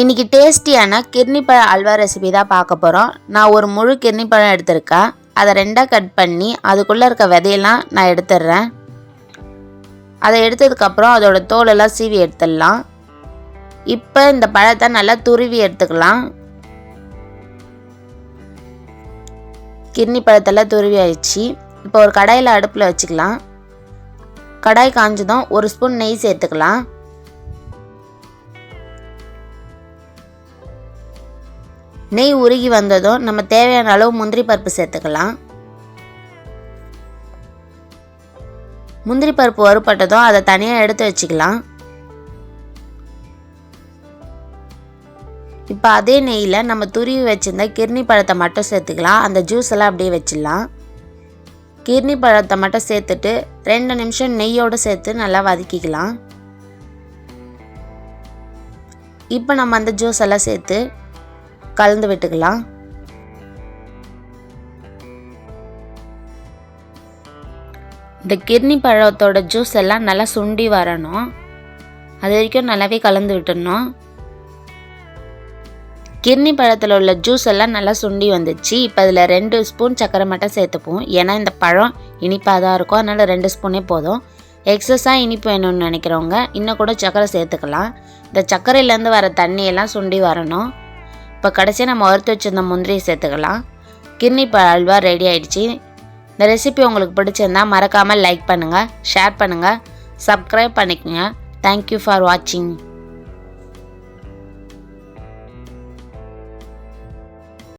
இன்றைக்கி டேஸ்டியான கிர்னி பழ அல்வா ரெசிபி தான் பார்க்க போகிறோம். நான் ஒரு முழு கிர்னி பழம் எடுத்திருக்கேன். அதை ரெண்டாக கட் பண்ணி அதுக்குள்ளே இருக்க விதையெல்லாம் நான் எடுத்துடுறேன். அதை எடுத்ததுக்கப்புறம் அதோட தோலெல்லாம் சீவி எடுத்துடலாம். இப்போ இந்த பழத்தை நல்லா துருவி எடுத்துக்கலாம். கிர்னி பழத்தெல்லாம் துருவி ஆயிடுச்சு. இப்போ ஒரு கடாயில் அடுப்பில் வச்சுக்கலாம். கடாய் காஞ்சதும் ஒரு ஸ்பூன் நெய் சேர்த்துக்கலாம். நெய் உருகி வந்ததும் நம்ம தேவையான அளவு முந்திரி பருப்பு சேர்த்துக்கலாம். முந்திரி பருப்பு வறுபட்டதும் அதை தனியாக எடுத்து வச்சுக்கலாம். இப்போ அதே நெய்யில் நம்ம துருவி வச்சுருந்த கிர்னி பழத்தை மட்டும் சேர்த்துக்கலாம். அந்த ஜூஸ் எல்லாம் அப்படியே வச்சிடலாம். கிர்னி பழத்தை மட்டும் சேர்த்துட்டு 2 நிமிஷம் நெய்யோடு சேர்த்து நல்லா வதக்கிக்கலாம். இப்போ நம்ம அந்த ஜூஸ் எல்லாம் சேர்த்து கலந்து விட்டுக்கலாம். இந்த கிர்னி பழத்தோட ஜூஸ் எல்லாம் நல்லா சுண்டி வரணும். அது வரைக்கும் நல்லாவே கலந்து விட்டுடணும். கிர்னி பழத்தில் உள்ள ஜூஸ் எல்லாம் நல்லா சுண்டி வந்துச்சு. இப்போ அதில் 2 ஸ்பூன் சர்க்கரை மட்டும் சேர்த்துப்போம். ஏன்னா இந்த பழம் இனிப்பாக தான் இருக்கும், அதனால் 2 ஸ்பூனே போதும். எக்ஸஸாக இனிப்பு வேணும்னு நினைக்கிறவங்க இன்னும் கூட சர்க்கரை சேர்த்துக்கலாம். இந்த சர்க்கரையிலேருந்து வர தண்ணியெல்லாம் சுண்டி வரணும். இப்போ கடைசியாக நம்ம வறுத்து வச்சுருந்த முந்திரியை சேர்த்துக்கலாம். கிர்னி பழ அல்வா ரெடி ஆகிடுச்சு. இந்த ரெசிபி உங்களுக்கு பிடிச்சிருந்தால் மறக்காமல் லைக் பண்ணுங்கள், ஷேர் பண்ணுங்கள், சப்ஸ்கிரைப் பண்ணிக்கோங்க. தேங்க்யூ ஃபார் வாட்சிங்.